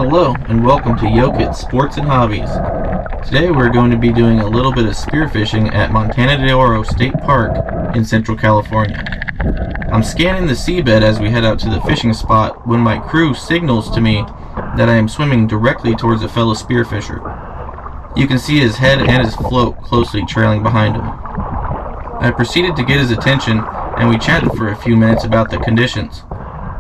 Hello and welcome to Yokit Sports and Hobbies. Today we're going to be doing a little bit of spearfishing at Montaña de Oro State Park in Central California. I'm scanning the seabed as we head out to the fishing spot when my crew signals to me that I am swimming directly towards a fellow spearfisher. You can see his head and his float closely trailing behind him. I proceeded to get his attention and we chatted for a few minutes about the conditions.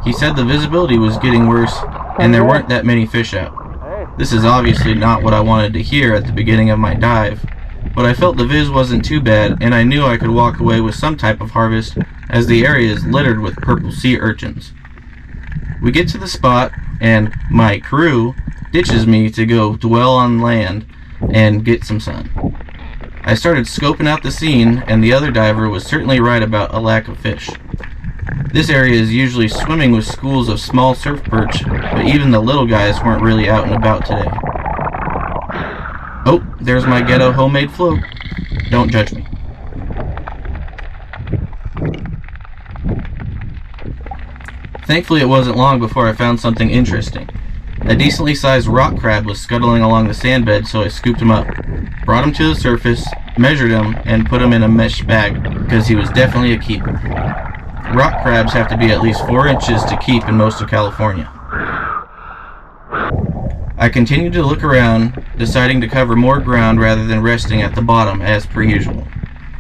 He said the visibility was getting worse and there weren't that many fish out. This is obviously not what I wanted to hear at the beginning of my dive, but I felt the viz wasn't too bad and I knew I could walk away with some type of harvest as the area is littered with purple sea urchins. We get to the spot and my crew ditches me to go dwell on land and get some sun. I started scoping out the scene and the other diver was certainly right about a lack of fish. This area is usually swimming with schools of small surf perch, but even the little guys weren't really out and about today. Oh, there's my ghetto homemade float. Don't judge me. Thankfully it wasn't long before I found something interesting. A decently sized rock crab was scuttling along the sand bed, so I scooped him up, brought him to the surface, measured him, and put him in a mesh bag, because he was definitely a keeper. Rock crabs have to be at least 4 inches to keep in most of California. I continued to look around, deciding to cover more ground rather than resting at the bottom as per usual.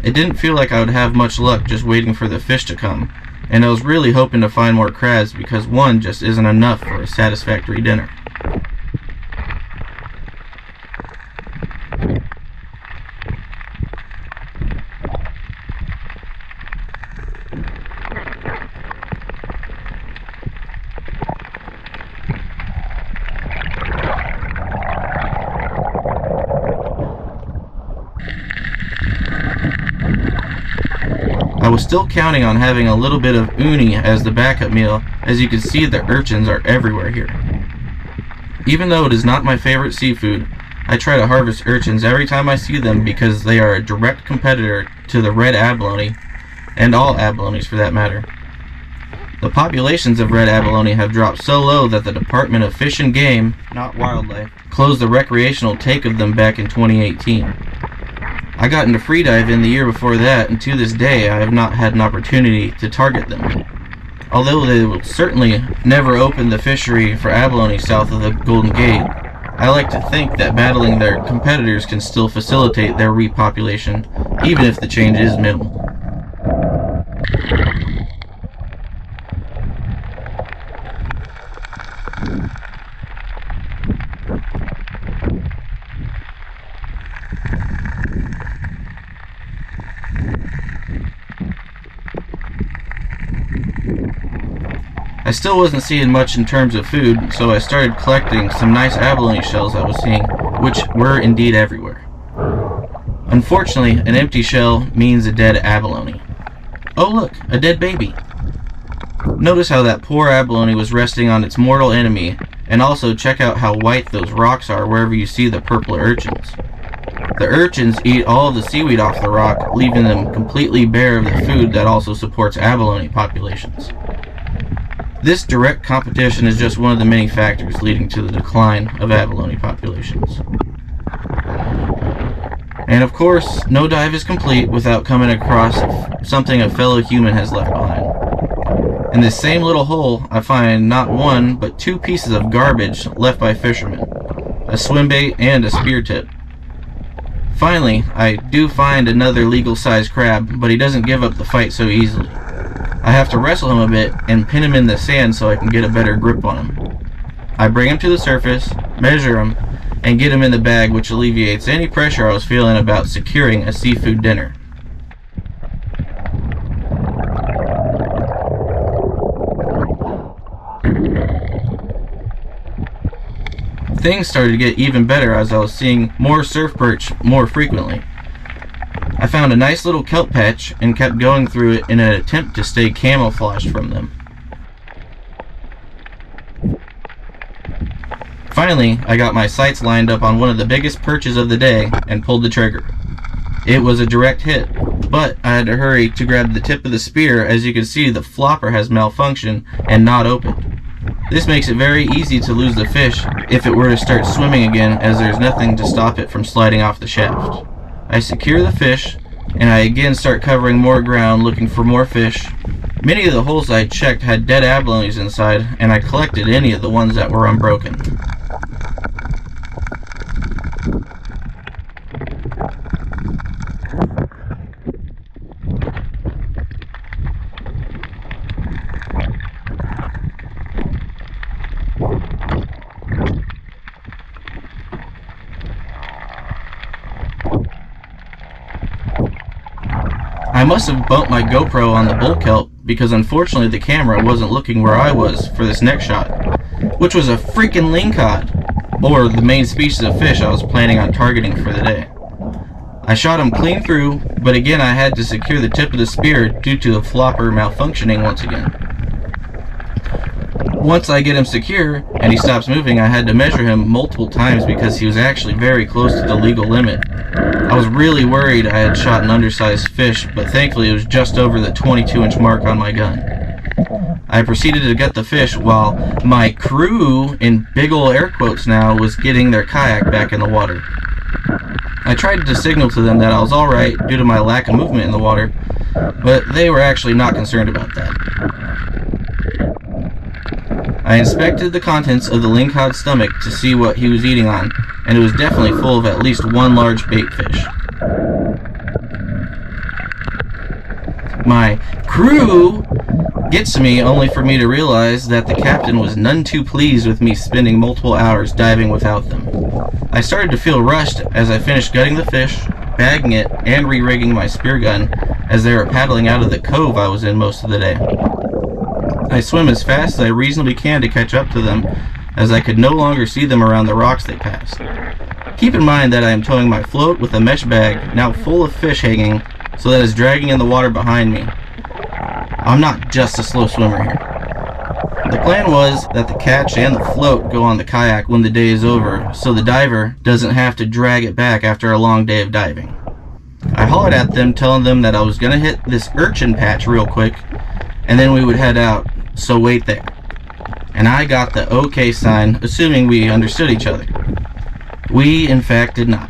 It didn't feel like I would have much luck just waiting for the fish to come, and I was really hoping to find more crabs because one just isn't enough for a satisfactory dinner. I was still counting on having a little bit of uni as the backup meal. As you can see, the urchins are everywhere here. Even though it is not my favorite seafood, I try to harvest urchins every time I see them because they are a direct competitor to the red abalone, and all abalones for that matter. The populations of red abalone have dropped so low that the Department of Fish and Game, not Wildlife, closed the recreational take of them back in 2018. I got into freediving the year before that, and to this day I have not had an opportunity to target them. Although they will certainly never open the fishery for abalone south of the Golden Gate, I like to think that battling their competitors can still facilitate their repopulation, even if the change is minimal. I still wasn't seeing much in terms of food, so I started collecting some nice abalone shells I was seeing, which were indeed everywhere. Unfortunately, an empty shell means a dead abalone. Oh look, a dead baby! Notice how that poor abalone was resting on its mortal enemy, and also check out how white those rocks are wherever you see the purple urchins. The urchins eat all of the seaweed off the rock, leaving them completely bare of the food that also supports abalone populations. This direct competition is just one of the many factors leading to the decline of abalone populations. And of course, no dive is complete without coming across something a fellow human has left behind. In this same little hole, I find not one, but 2 pieces of garbage left by fishermen, a swim bait and a spear tip. Finally, I do find another legal-sized crab, but he doesn't give up the fight so easily. I have to wrestle him a bit and pin him in the sand so I can get a better grip on him. I bring him to the surface, measure him, and get him in the bag, which alleviates any pressure I was feeling about securing a seafood dinner. Things started to get even better as I was seeing more surf perch more frequently. I found a nice little kelp patch and kept going through it in an attempt to stay camouflaged from them. Finally, I got my sights lined up on one of the biggest perches of the day and pulled the trigger. It was a direct hit, but I had to hurry to grab the tip of the spear as you can see the flopper has malfunctioned and not opened. This makes it very easy to lose the fish if it were to start swimming again, as there's nothing to stop it from sliding off the shaft. I secure the fish, and I again start covering more ground looking for more fish. Many of the holes I checked had dead abalones inside, and I collected any of the ones that were unbroken. I must have bumped my GoPro on the bull kelp because unfortunately the camera wasn't looking where I was for this next shot, which was a freaking lingcod, or the main species of fish I was planning on targeting for the day. I shot him clean through, but again I had to secure the tip of the spear due to the flopper malfunctioning once again. Once I get him secure and he stops moving, I had to measure him multiple times because he was actually very close to the legal limit. I was really worried I had shot an undersized fish, but thankfully it was just over the 22-inch mark on my gun. I proceeded to gut the fish while my crew, in big ol' air quotes now, was getting their kayak back in the water. I tried to signal to them that I was alright due to my lack of movement in the water, but they were actually not concerned about that. I inspected the contents of the lingcod's stomach to see what he was eating on, and it was definitely full of at least one large bait fish. My crew gets to me only for me to realize that the captain was none too pleased with me spending multiple hours diving without them. I started to feel rushed as I finished gutting the fish, bagging it, and re-rigging my spear gun as they were paddling out of the cove I was in most of the day. I swim as fast as I reasonably can to catch up to them, as I could no longer see them around the rocks they passed. Keep in mind that I am towing my float with a mesh bag now full of fish hanging, so that it's dragging in the water behind me. I'm not just a slow swimmer here. The plan was that the catch and the float go on the kayak when the day is over, so the diver doesn't have to drag it back after a long day of diving. I hollered at them, telling them that I was going to hit this urchin patch real quick, and then we would head out, so wait there. And I got the okay sign, assuming we understood each other. We, in fact, did not.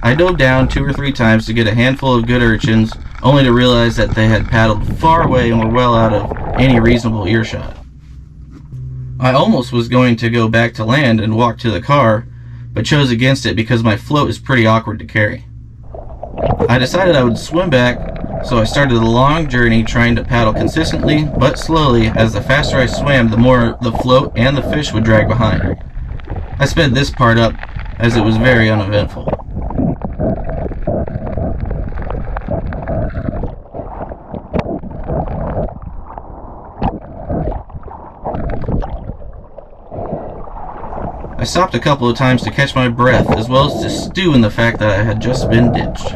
I dove down 2 or 3 times to get a handful of good urchins, only to realize that they had paddled far away and were well out of any reasonable earshot. I almost was going to go back to land and walk to the car, but chose against it because my float is pretty awkward to carry. I decided I would swim back, so I started a long journey trying to paddle consistently but slowly, as the faster I swam, the more the float and the fish would drag behind. I sped this part up as it was very uneventful. I stopped a couple of times to catch my breath, as well as to stew in the fact that I had just been ditched.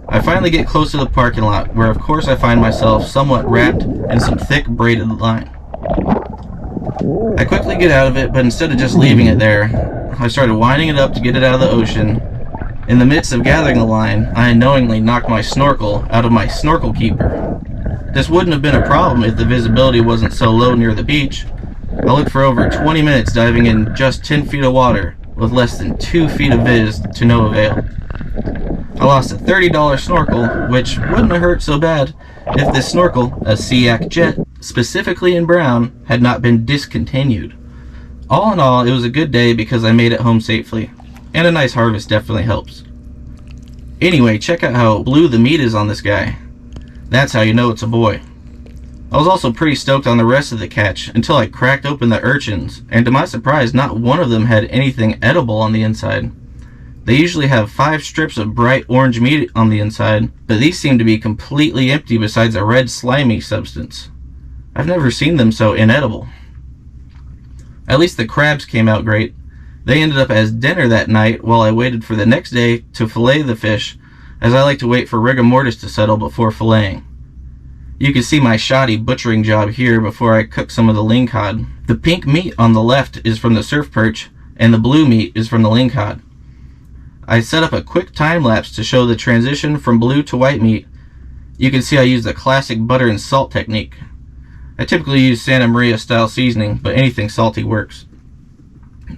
I finally get close to the parking lot, where of course I find myself somewhat wrapped in some thick braided line. I quickly get out of it, but instead of just leaving it there, I started winding it up to get it out of the ocean. In the midst of gathering the line, I unknowingly knocked my snorkel out of my snorkel keeper. This wouldn't have been a problem if the visibility wasn't so low near the beach. I looked for over 20 minutes diving in just 10 feet of water with less than 2 feet of viz to no avail. I lost a $30 snorkel, which wouldn't have hurt so bad if this snorkel, a SeaYak Jet, specifically in brown, had not been discontinued. All in all, it was a good day because I made it home safely, and a nice harvest definitely helps. Anyway, check out how blue the meat is on this guy. That's how you know it's a boy. I was also pretty stoked on the rest of the catch until I cracked open the urchins, and to my surprise, not one of them had anything edible on the inside. They usually have 5 strips of bright orange meat on the inside, but these seem to be completely empty besides a red slimy substance. I've never seen them so inedible. At least the crabs came out great. They ended up as dinner that night while I waited for the next day to fillet the fish, as I like to wait for rigor mortis to settle before filleting. You can see my shoddy butchering job here before I cook some of the lingcod. The pink meat on the left is from the surf perch, and the blue meat is from the lingcod. I set up a quick time lapse to show the transition from blue to white meat. You can see I use the classic butter and salt technique. I typically use Santa Maria style seasoning, but anything salty works.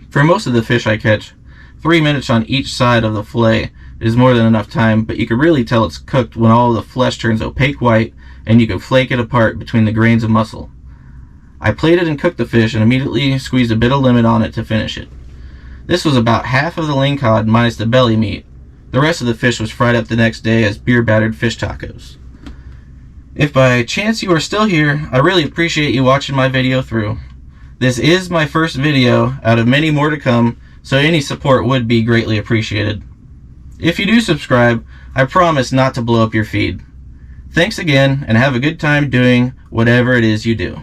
For most of the fish I catch, 3 minutes on each side of the fillet is more than enough time, but you can really tell it's cooked when all of the flesh turns opaque white and you can flake it apart between the grains of muscle. I plated and cooked the fish and immediately squeezed a bit of lemon on it to finish it. This was about half of the lingcod minus the belly meat. The rest of the fish was fried up the next day as beer battered fish tacos. If by chance you are still here, I really appreciate you watching my video through. This is my first video out of many more to come, so any support would be greatly appreciated. If you do subscribe, I promise not to blow up your feed. Thanks again, and have a good time doing whatever it is you do.